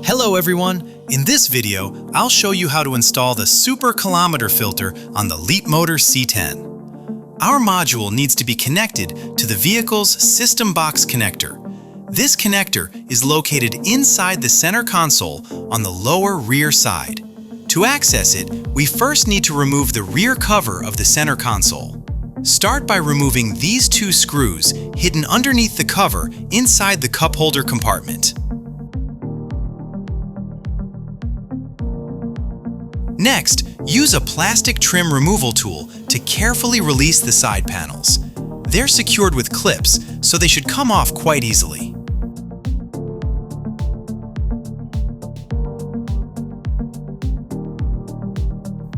Hello everyone! In this video, I'll show you how to install the Super Kilometer filter on the Leapmotor C10. Our module needs to be connected to the vehicle's system box connector. This connector is located inside the center console on the lower rear side. To access it, we first need to remove the rear cover of the center console. Start by removing these two screws hidden underneath the cover inside the cup holder compartment. Next, use a plastic trim removal tool to carefully release the side panels. They're secured with clips, so they should come off quite easily.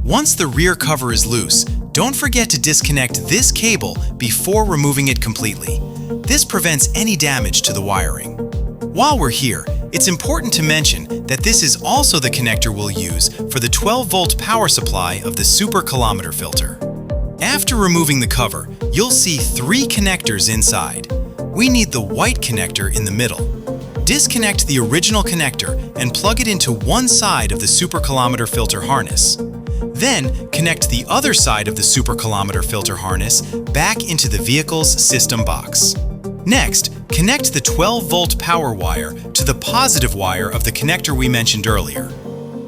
Once the rear cover is loose, don't forget to disconnect this cable before removing it completely. This prevents any damage to the wiring. While we're here, it's important to mention that this is also the connector we'll use for the 12-volt power supply of the Super Kilometer filter. After removing the cover, you'll see three connectors inside. We need the white connector in the middle. Disconnect the original connector and plug it into one side of the Super Kilometer filter harness. Then, connect the other side of the Super Kilometer filter harness back into the vehicle's system box. Next, connect the 12-volt power wire to the positive wire of the connector we mentioned earlier.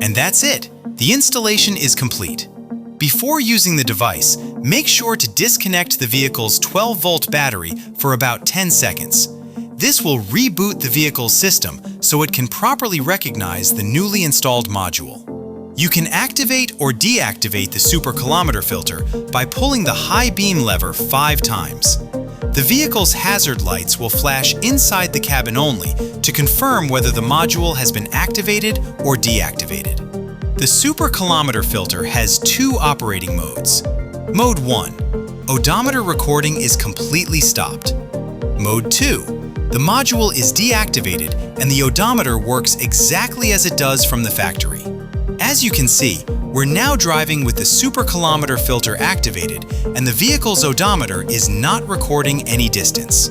And that's it! The installation is complete. Before using the device, make sure to disconnect the vehicle's 12-volt battery for about 10 seconds. This will reboot the vehicle's system so it can properly recognize the newly installed module. You can activate or deactivate the Super Kilometer filter by pulling the high beam lever 5 times. The vehicle's hazard lights will flash inside the cabin only to confirm whether the module has been activated or deactivated. The Super Kilometer filter has two operating modes. Mode 1. Odometer recording is completely stopped. Mode 2. The module is deactivated and the odometer works exactly as it does from the factory. As you can see, we're now driving with the Super Kilometer filter activated and the vehicle's odometer is not recording any distance.